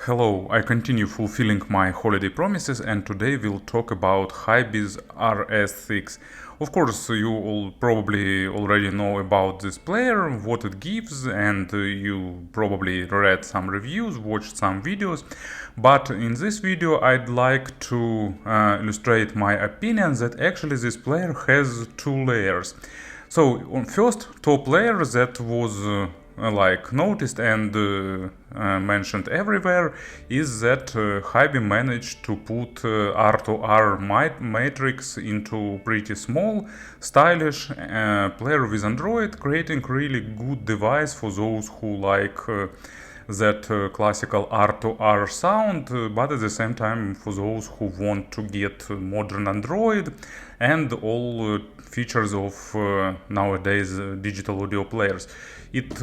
Hello, I continue fulfilling my holiday promises and today we'll talk about HiBy's RS6. Of course, you all probably already know about this player, what it gives, and you probably read some reviews, watched some videos. But in this video I'd like to illustrate my opinion that actually this player has two layers. So on first top layer that was noticed and mentioned everywhere is that HiBy managed to put R2R matrix into pretty small, stylish player with Android, creating really good device for those who like that classical R2R sound, but at the same time for those who want to get modern Android and all features of nowadays digital audio players. It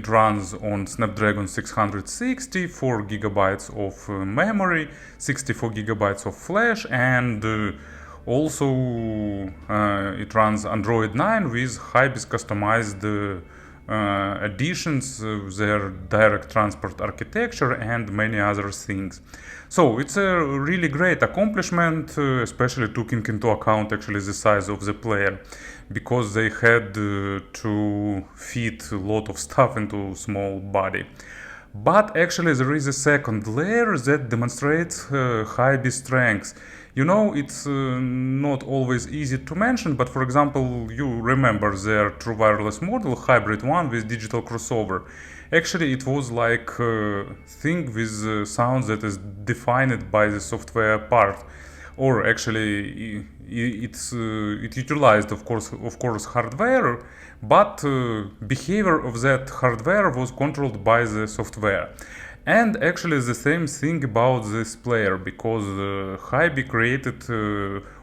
runs on Snapdragon 660, 4 gigabytes of memory, 64 gigabytes of flash, and also it runs Android 9 with HiBy's customized additions, their direct transport architecture, and many other things. So it's a really great accomplishment, especially taking into account actually the size of the player, because they had to fit a lot of stuff into small body. But actually there is a second layer that demonstrates HiBy's strengths. You know, it's not always easy to mention, but for example, you remember their true wireless model, Hybrid One with digital crossover. Actually, it was like a thing with sounds that is defined by the software part. Or actually, it utilized, of course, hardware, but behavior of that hardware was controlled by the software. And actually the same thing about this player, because HiBy created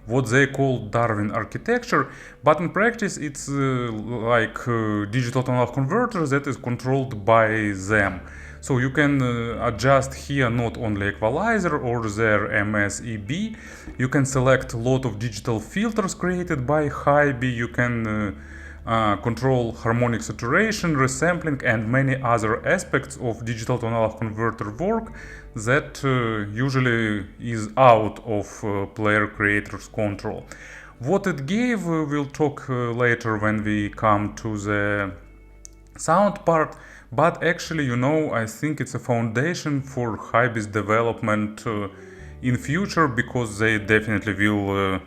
what they call Darwin architecture, but in practice it's like digital to analog converter that is controlled by them. So you can adjust here not only equalizer or their MSEB, you can select a lot of digital filters created by HiBy, you can control harmonic saturation, resampling, and many other aspects of digital to analog converter work that usually is out of player creator's control. What it gave, we'll talk later when we come to the sound part, but actually, you know, I think it's a foundation for HiBy's development in future, because they definitely will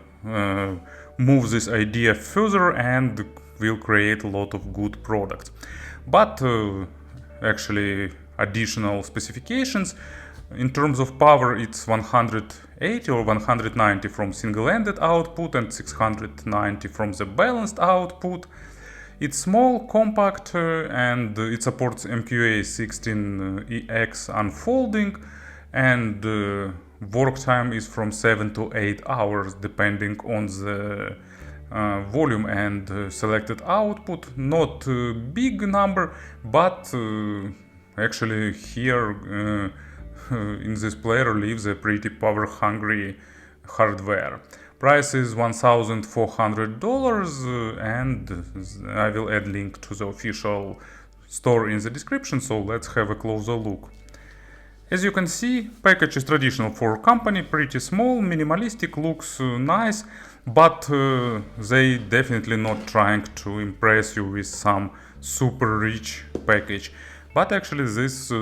move this idea further and will create a lot of good products. But actually additional specifications in terms of power, it's 180 or 190 from single-ended output and 690 from the balanced output. It's small, compact, and it supports MQA16EX unfolding, and work time is from 7 to 8 hours depending on the volume and selected output. Not a big number, but actually here in this player lives a pretty power hungry hardware. Price is $1,400 and I will add link to the official store in the description, so let's have a closer look. As you can see, package is traditional for company, pretty small, minimalistic, looks nice, but they definitely not trying to impress you with some super rich package. But actually this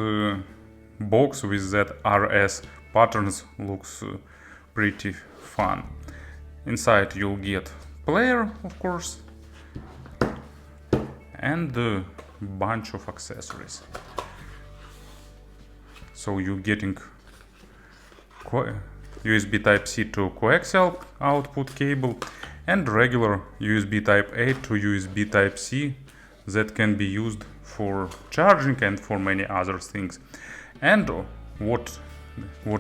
box with that RS patterns looks pretty fun. Inside you'll get player, of course, and a bunch of accessories. So you're getting USB Type-C to coaxial output cable and regular USB Type-A to USB Type-C that can be used for charging and for many other things. And what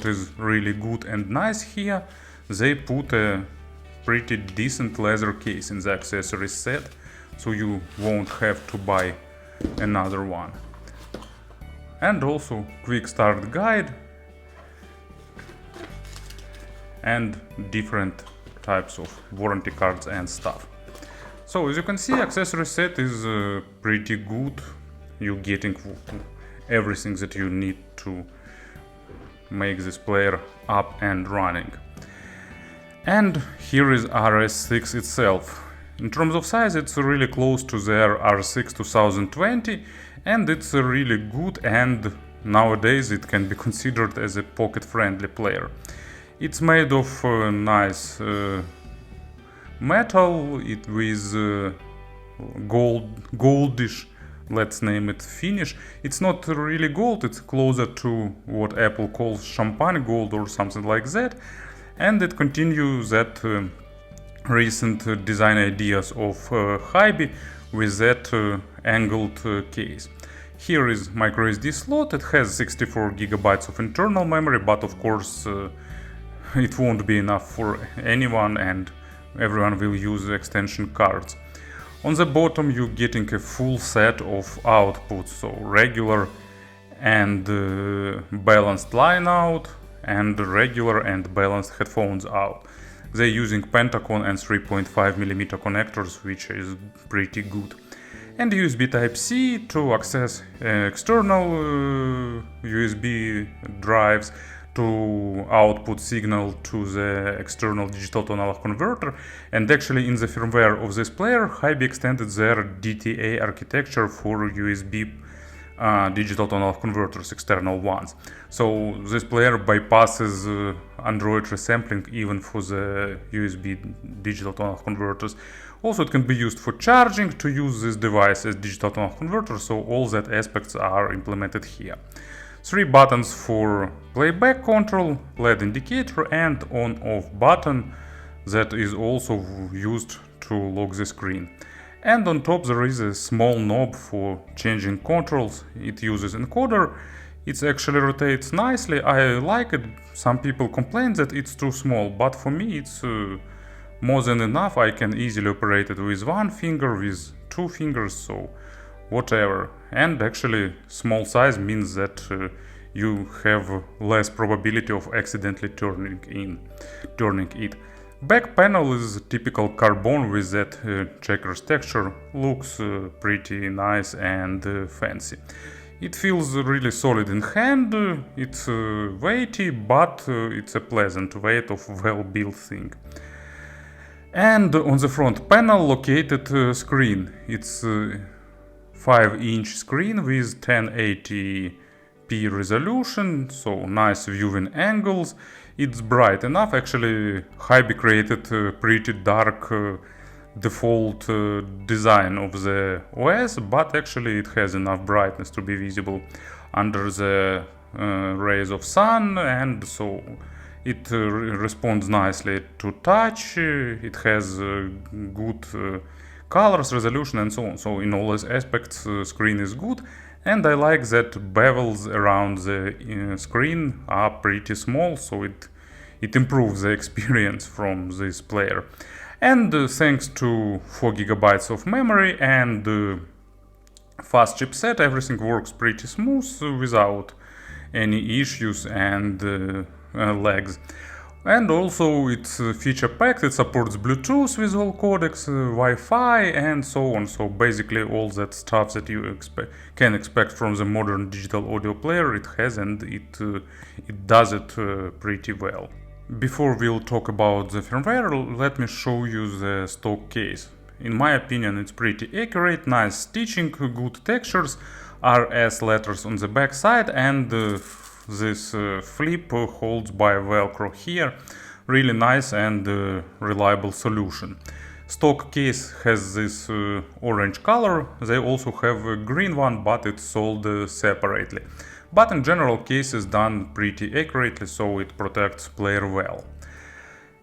is really good and nice here, they put a pretty decent leather case in the accessories set, so you won't have to buy another one. And also quick start guide and different types of warranty cards and stuff. So as you can see, accessory set is pretty good. You're getting everything that you need to make this player up and running. And here is RS6 itself. In terms of size, it's really close to their R6 2020, and it's really good, and nowadays it can be considered as a pocket-friendly player. It's made of nice metal, with goldish, let's name it, finish. It's not really gold, it's closer to what Apple calls champagne gold or something like that, and it continues that recent design ideas of HiBy with that angled case. Here is microSD slot. It has 64 GB of internal memory, but of course it won't be enough for anyone, and everyone will use extension cards. On the bottom you're getting a full set of outputs, so regular and balanced line out, and regular and balanced headphones out. They're using Pentacon and 3.5mm connectors, which is pretty good. And USB Type-C to access external USB drives, to output signal to the external digital to analog converter. And actually in the firmware of this player, HiBy extended their DTA architecture for USB digital to analog converters, external ones. So this player bypasses Android resampling even for the USB digital to analog converters. Also, it can be used for charging to use this device as digital to analog converter, so all that aspects are implemented here. 3 buttons for playback control, LED indicator, and on-off button that is also used to lock the screen. And on top there is a small knob for changing controls. It uses encoder. It actually rotates nicely. I like it. Some people complain that it's too small, but for me it's more than enough. I can easily operate it with one finger, with 2 fingers, so whatever. And actually small size means that you have less probability of accidentally turning it. Back panel is typical carbon with that checkers texture, looks pretty nice and fancy. It feels really solid in hand, it's weighty, but it's a pleasant weight of well-built thing. And on the front panel located screen. It's 5-inch screen with 1080p resolution, so nice viewing angles. It's bright enough. Actually, HiBy created a pretty dark default design of the OS, but actually it has enough brightness to be visible under the rays of sun, and so it responds nicely to touch. It has good colors, resolution, and so on. So in all these aspects, screen is good. And I like that bevels around the screen are pretty small, so it improves the experience from this player. And thanks to 4 GB of memory and fast chipset, everything works pretty smooth without any issues and lags. And also it's feature packed. It supports Bluetooth with all codecs, Wi-Fi, and so on. So basically all that stuff that you can expect from the modern digital audio player it has, and it does it pretty well. Before we'll talk about the firmware, let me show you the stock case. In my opinion, it's pretty accurate, nice stitching, good textures, RS letters on the back side, and this flip holds by Velcro here. Really nice and reliable solution. Stock case has this orange color. They also have a green one, but it's sold separately. But in general, case is done pretty accurately, so it protects player well.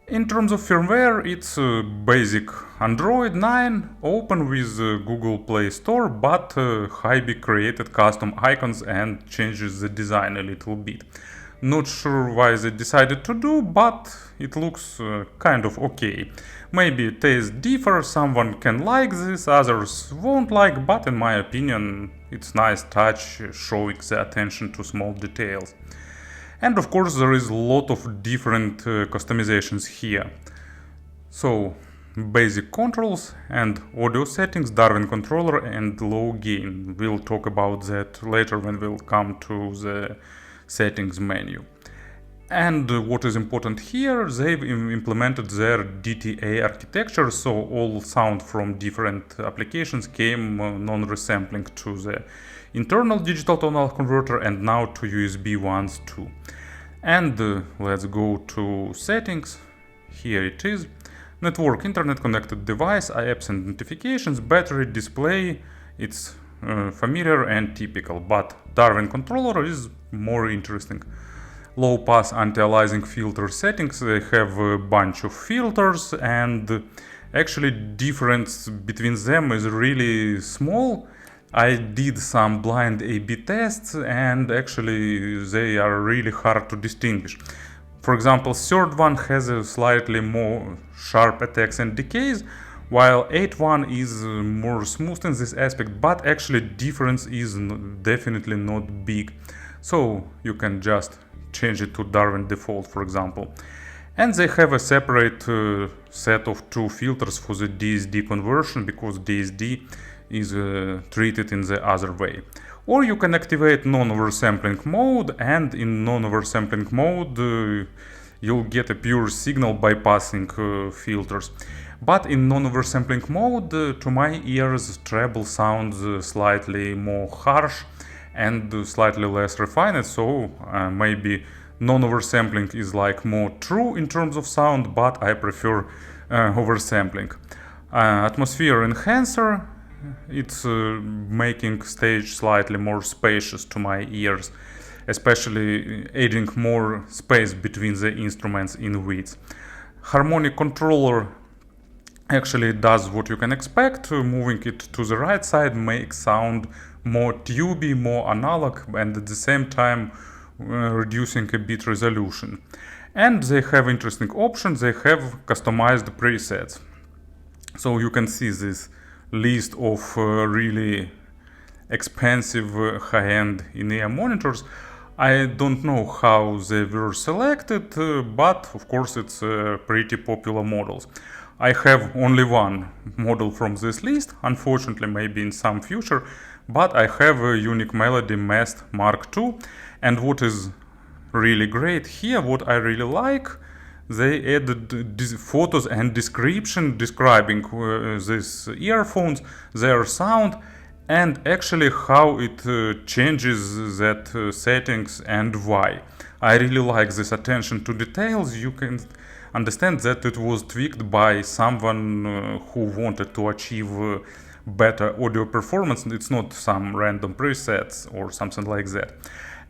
In terms of firmware, it's basic Android 9, open with Google Play Store, but HiBy created custom icons and changes the design a little bit. Not sure why they decided to do, but it looks kind of okay. Maybe tastes differ, someone can like this, others won't like, but in my opinion it's nice touch, showing the attention to small details. And of course there is a lot of different customizations here. So basic controls and audio settings, Darwin controller and low gain. We'll talk about that later when we'll come to the settings menu. And what is important here, they've implemented their DTA architecture, so all sound from different applications came non-resampling to the internal digital tonal converter and now to USB ones too. And let's go to settings. Here it is. Network, internet connected device, apps and notifications, battery, display. It's familiar and typical, but Darwin controller is more interesting. Low pass anti-aliasing filter settings, they have a bunch of filters, and actually difference between them is really small. I did some blind A/B tests and actually they are really hard to distinguish. For example, third one has a slightly more sharp attacks and decays, while 8.1 is more smooth in this aspect, but actually difference is definitely not big. So you can just change it to Darwin default, for example. And they have a separate set of two filters for the DSD conversion, because DSD is treated in the other way. Or you can activate non-oversampling mode, and in non-oversampling mode you'll get a pure signal bypassing filters. But in non-oversampling mode, to my ears, treble sounds slightly more harsh and slightly less refined, so maybe non-oversampling is like more true in terms of sound, but I prefer oversampling. Atmosphere enhancer, it's making stage slightly more spacious to my ears, especially adding more space between the instruments in width. Harmonic controller actually does what you can expect. Moving it to the right side makes sound more tubey, more analog, and at the same time reducing a bit resolution. And they have interesting options. They have customized presets, so you can see this list of really expensive high-end in-ear monitors. I don't know how they were selected, but of course it's pretty popular models. I have only one model from this list, unfortunately, maybe in some future, but I have a Unique Melody Mest Mark II, and what is really great here, what I really like, they added photos and description describing these earphones, their sound, and actually how it changes that settings and why. I really like this attention to details. You can understand that it was tweaked by someone who wanted to achieve better audio performance. It's not some random presets or something like that.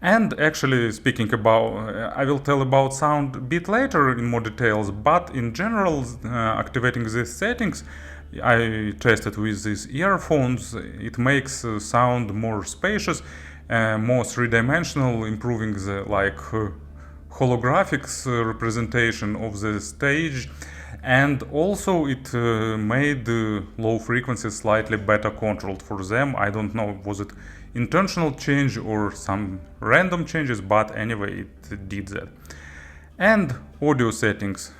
And actually, speaking about, I will tell about sound a bit later in more details, but in general, activating these settings, I tested with these earphones. It makes sound more spacious, more three-dimensional, improving the holographics representation of the stage, and also it made low frequencies slightly better controlled for them. I don't know, was it intentional change or some random changes, but anyway, it did that. And audio settings,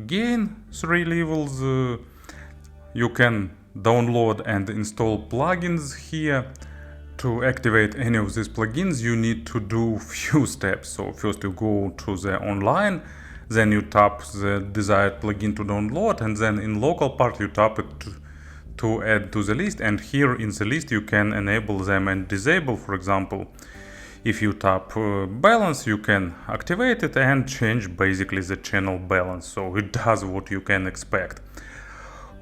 gain 3 levels. You can download and install plugins here. To activate any of these plugins, you need to do few steps. So first you go to the online, then you tap the desired plugin to download, and then in local part you tap it to add to the list. And here in the list you can enable them and disable. For example, if you tap balance, you can activate it and change basically the channel balance. So it does what you can expect.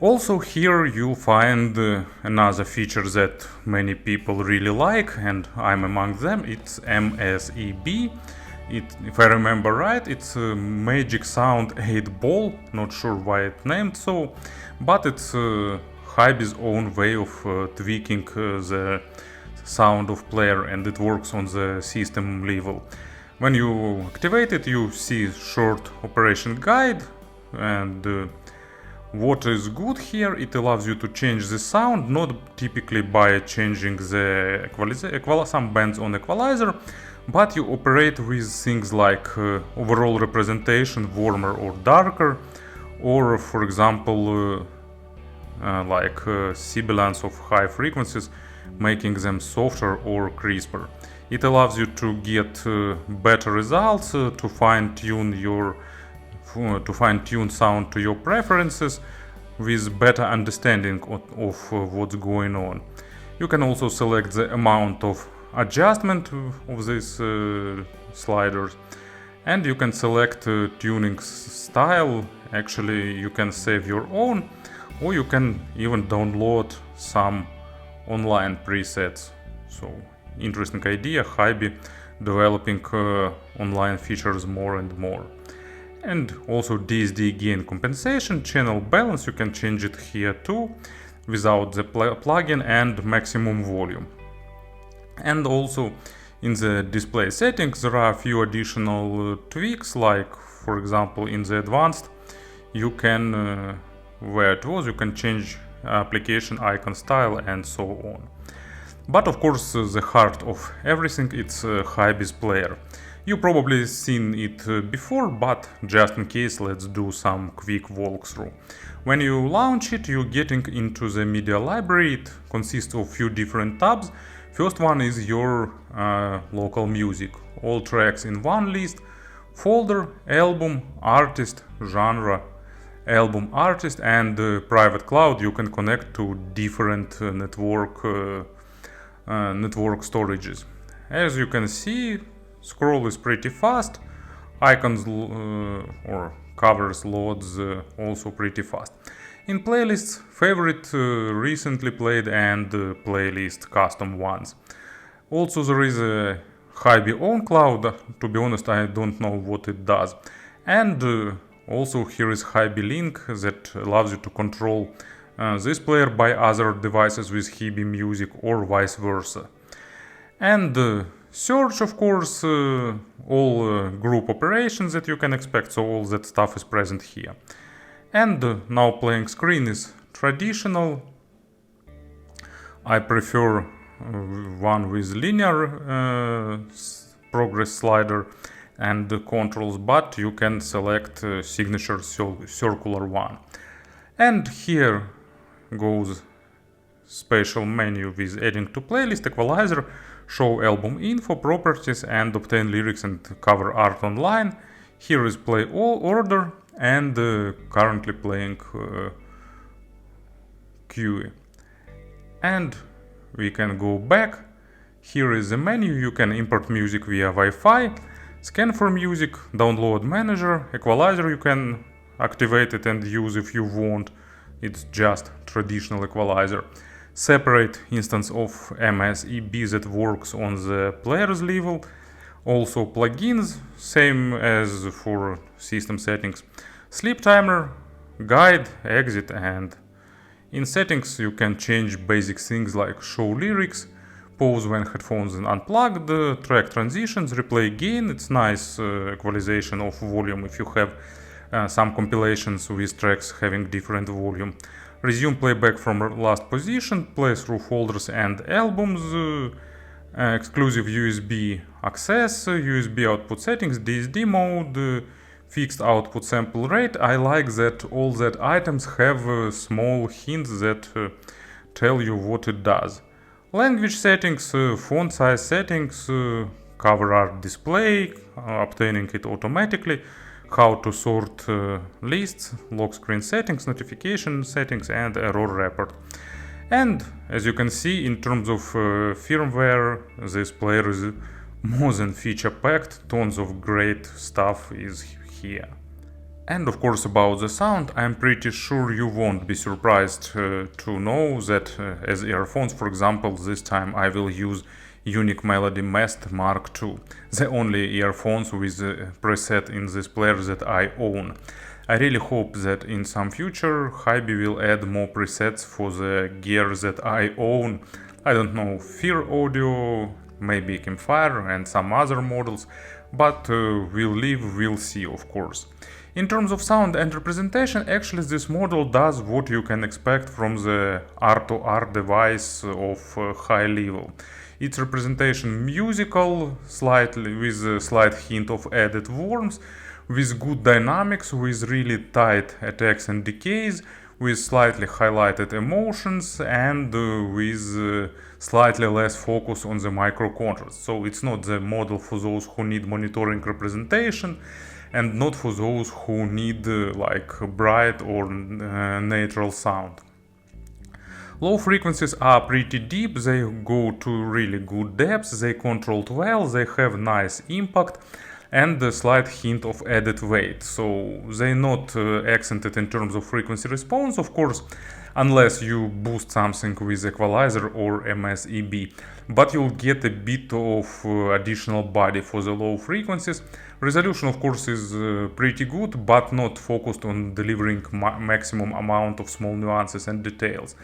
Also here you'll find another feature that many people really like, and I'm among them. It's MSEB. If I remember right, it's a Magic Sound 8 Ball. Not sure why it's named so, but it's HiBy's own way of tweaking the sound of player, and it works on the system level. When you activate it, you see short operation guide, and what is good here, it allows you to change the sound, not typically by changing the some bands on equalizer, but you operate with things like overall representation, warmer or darker, or for example like sibilance of high frequencies making them softer or crisper. It allows you to get better results, to fine-tune sound to your preferences with better understanding of what's going on. You can also select the amount of adjustment of these sliders, and you can select tuning style. Actually, you can save your own, or you can even download some online presets. So, interesting idea, HiBy developing online features more and more. And also DSD gain compensation, channel balance, you can change it here too, without the plugin, and maximum volume. And also in the display settings there are a few additional tweaks, like for example in the advanced you can, where it was, you can change application icon style and so on. But of course the heart of everything, it's HiBy's player. You probably seen it before, but just in case, let's do some quick walkthrough. When you launch it, you're getting into the media library. It consists of few different tabs. First one is your local music, all tracks in one list, folder, album, artist, genre, album, artist, and private cloud. You can connect to different network storages. As you can see, scroll is pretty fast, icons or covers loads also pretty fast. In playlists, favorite, recently played, and playlist custom ones. Also there is a HiBy own cloud. To be honest, I don't know what it does. And also here is HiBy link that allows you to control this player by other devices with HiBy music or vice versa. And search, of course, all group operations that you can expect, so all that stuff is present here. And now playing screen is traditional. I prefer one with linear progress slider and controls, but you can select signature circular one. And here goes special menu with adding to playlist, equalizer, show album info, properties, and obtain lyrics and cover art online. Here is play all order, and currently playing QE. And we can go back. Here is the menu. You can import music via Wi-Fi, scan for music, download manager, equalizer you can activate it and use if you want. It's just traditional equalizer. Separate instance of MSEB that works on the player's level. Also plugins, same as for system settings. Sleep timer, guide, exit, and in settings you can change basic things like show lyrics, pause when headphones are unplugged, track transitions, replay gain. It's nice equalization of volume if you have some compilations with tracks having different volume. Resume playback from last position, play through folders and albums, exclusive USB access, USB output settings, DSD mode, fixed output sample rate. I like that all that items have small hints that tell you what it does. Language settings, font size settings, cover art display, obtaining it automatically, how to sort lists, lock screen settings, notification settings, and error report. And as you can see, in terms of firmware, this player is more than feature packed. Tons of great stuff is here. And of course, about the sound, I'm pretty sure you won't be surprised to know that as earphones, for example, this time I will use Unique Melody Mest Mark II, the only earphones with a preset in this player that I own. I really hope that in some future HiBy will add more presets for the gear that I own. I don't know, Fear Audio, maybe Campfire and some other models, but we'll see, of course. In terms of sound and representation, actually this model does what you can expect from the R2R device of high level. Its representation musical, slightly with a slight hint of added warmth, with good dynamics, with really tight attacks and decays, with slightly highlighted emotions and with slightly less focus on the micro contrast. So it's not the model for those who need monitoring representation and not for those who need like bright or natural sound. Low frequencies are pretty deep, they go to really good depths, they controlled well, they have nice impact and a slight hint of added weight. So they're not accented in terms of frequency response, of course, unless you boost something with equalizer or MSEB. But you'll get a bit of additional body for the low frequencies. Resolution, of course, is pretty good, but not focused on delivering maximum amount of small nuances and details.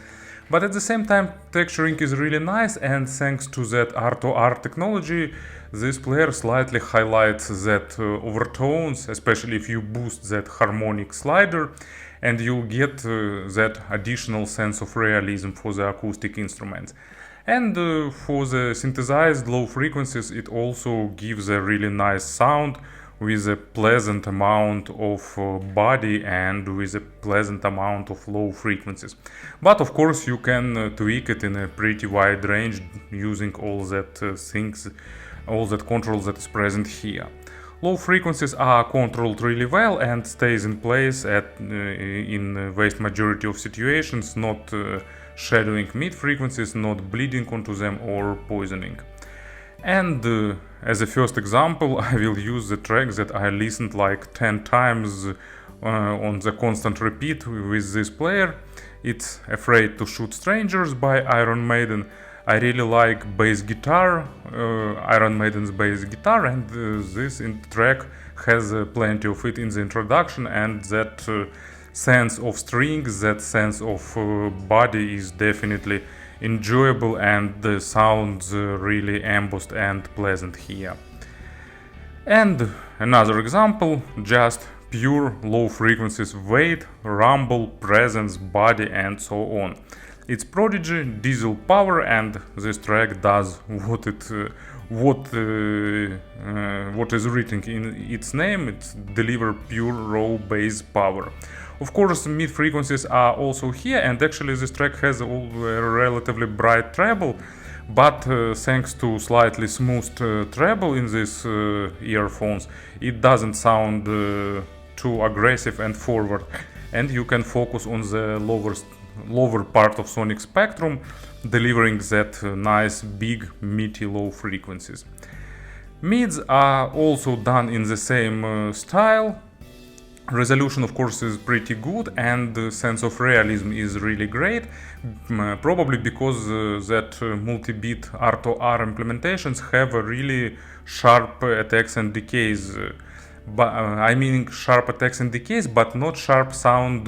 But at the same time, texturing is really nice, and thanks to that R2R technology, this player slightly highlights that overtones, especially if you boost that harmonic slider, and you'll get that additional sense of realism for the acoustic instruments. And for the synthesized low frequencies, it also gives a really nice sound with a pleasant amount of body and with a pleasant amount of low frequencies. But of course you can tweak it in a pretty wide range using all that all that control that is present here. Low frequencies are controlled really well and stays in place in the vast majority of situations, not shadowing mid frequencies, not bleeding onto them or poisoning. And as a first example, I will use the track that I listened like 10 times on the constant repeat with this player. It's Afraid to Shoot Strangers by Iron Maiden. I really like bass guitar, Iron Maiden's bass guitar, and this track has plenty of it in the introduction, and that sense of strings, that sense of body is definitely enjoyable, and the sounds really embossed and pleasant here. And another example, just pure low frequencies, weight, rumble, presence, body, and so on. It's Prodigy, diesel power, and this track does what is written in its name. It's deliver pure raw bass power. Of course, mid frequencies are also here, and actually this track has a relatively bright treble, but thanks to slightly smoothed treble in these earphones, it doesn't sound too aggressive and forward, and you can focus on the lower part of sonic spectrum, delivering that nice big meaty low frequencies. Mids are also done in the same style. Resolution, of course, is pretty good, and the sense of realism is really great, probably because that multi-bit R2R implementations have a really sharp attacks and decays. I mean sharp attacks and decays, but not sharp sound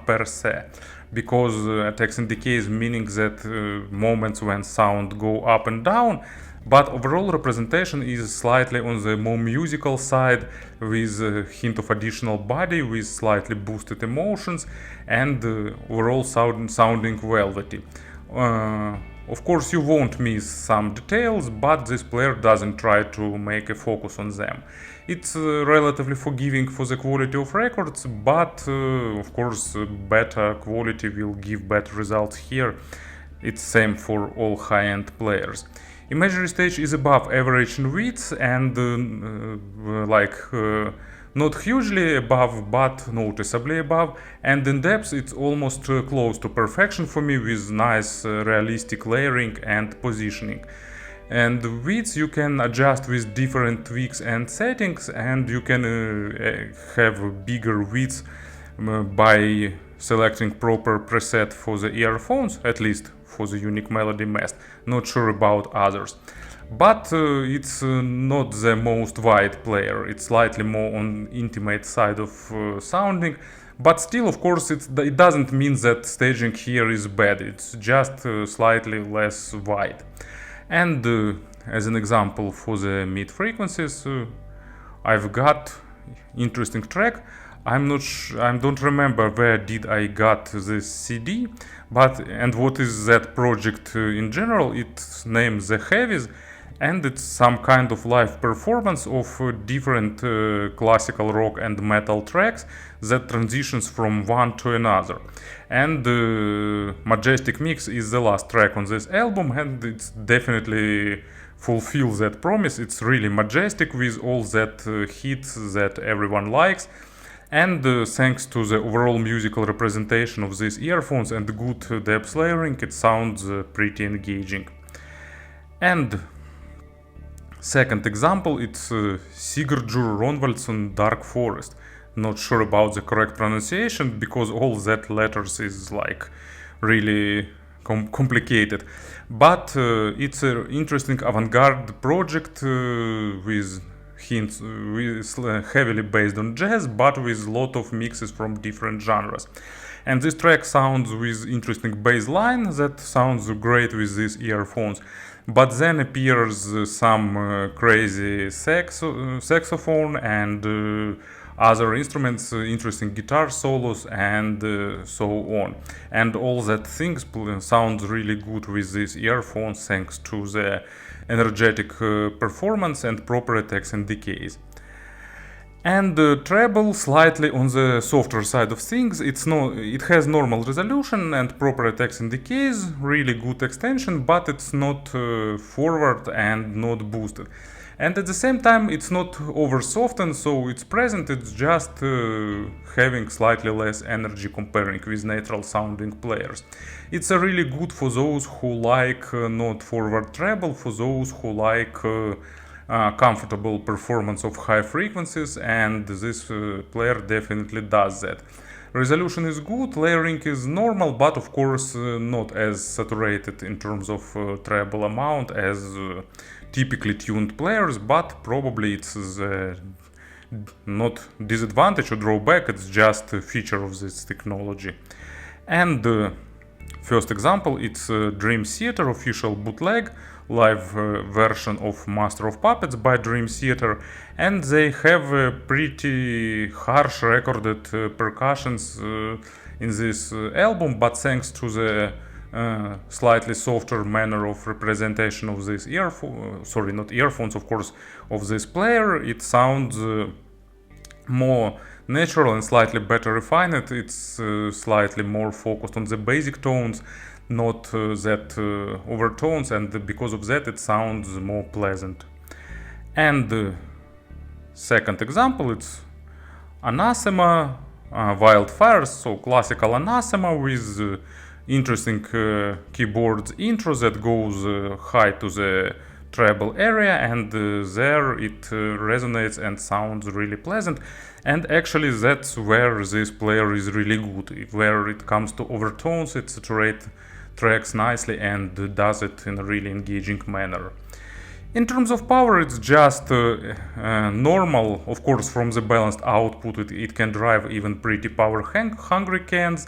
per se, because attacks and decays meaning that moments when sound go up and down, but overall representation is slightly on the more musical side, with a hint of additional body, with slightly boosted emotions, and overall sounding velvety. Of course, you won't miss some details, but this player doesn't try to make a focus on them. It's relatively forgiving for the quality of records, but of course better quality will give better results here. It's same for all high-end players. Imagery stage is above average in width and not hugely above, but noticeably above, and in depth it's almost close to perfection for me, with nice realistic layering and positioning. And width you can adjust with different tweaks and settings, and you can have bigger width by selecting proper preset for the earphones, at least for the unique melody mask. Not sure about others. But it's not the most wide player, it's slightly more on intimate side of sounding, but still, of course, it doesn't mean that staging here is bad, it's just slightly less wide. And as an example for the mid frequencies, I've got interesting track. I don't remember where did I got this CD, and what is that project in general. It's named The Heavies, and it's some kind of live performance of different classical rock and metal tracks that transitions from one to another. And Majestic Mix is the last track on this album, and it's definitely fulfills that promise. It's really majestic with all that hits that everyone likes. And thanks to the overall musical representation of these earphones and good depth layering, it sounds pretty engaging. And second example, it's Sigurður Rögnvaldsson Dark Forest. Not sure about the correct pronunciation because all that letters is like really complicated. But it's an interesting avant-garde project with hints, heavily based on jazz, but with a lot of mixes from different genres. And this track sounds with interesting bass line that sounds great with these earphones. But then appears some crazy saxophone and other instruments, interesting guitar solos, and so on. And all that things sounds really good with these earphones thanks to the energetic performance and proper attacks and decays. And treble slightly on the softer side of things. It has normal resolution and proper attacks and decays, really good extension, but it's not forward and not boosted. And at the same time, it's not over softened, so it's present, it's just having slightly less energy comparing with natural sounding players. It's really good for those who like not forward treble, for those who like comfortable performance of high frequencies, and this player definitely does that. Resolution is good, layering is normal, but of course not as saturated in terms of treble amount as typically tuned players, but probably it's not disadvantage or drawback, it's just a feature of this technology. And first example, it's Dream Theater official bootleg, live version of Master of Puppets by Dream Theater, and they have pretty harsh recorded percussions in this album, but thanks to the slightly softer manner of representation of this not earphones, of course, of this player, it sounds more natural and slightly better refined. It's slightly more focused on the basic tones, not that overtones, and because of that it sounds more pleasant. And second example, it's Anathema Wildfires, so classical Anathema with interesting keyboards intro that goes high to the treble area, and there it resonates and sounds really pleasant. And actually that's where this player is really good. Where it comes to overtones, it saturates tracks nicely and does it in a really engaging manner. In terms of power, it's just normal. Of course, from the balanced output it can drive even pretty power hungry cans,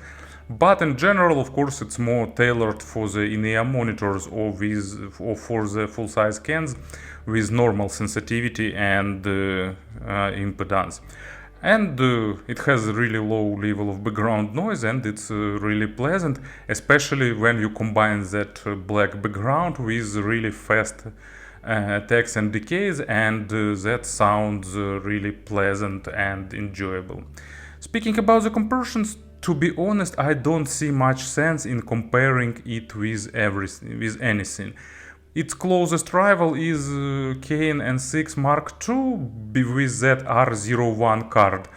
but in general, of course, it's more tailored for the in-ear monitors or for the full-size cans with normal sensitivity and impedance. And it has a really low level of background noise, and it's really pleasant, especially when you combine that black background with really fast attacks and decays, and that sounds really pleasant and enjoyable. Speaking about the compressions, to be honest, I don't see much sense in comparing it with anything. Its closest rival is Kane N6 Mark II with that R01 card,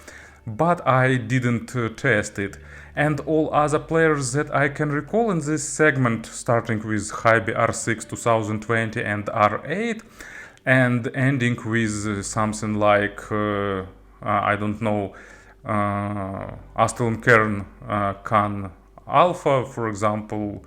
but I didn't test it. And all other players that I can recall in this segment, starting with HiBy RS6 2020 and R8, and ending with something like, I don't know, Aston Kern Can Alpha, for example.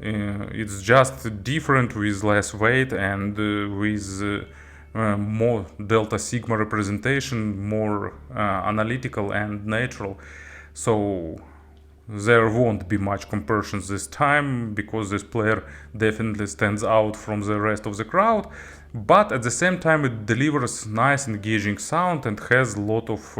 It's just different with less weight and with more delta sigma representation, more analytical and natural. So there won't be much compressions this time, because this player definitely stands out from the rest of the crowd, but at the same time it delivers nice engaging sound and has a lot of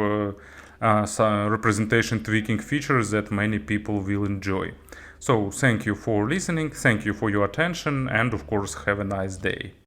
representation tweaking features that many people will enjoy. So thank you for listening, thank you for your attention, and of course have a nice day.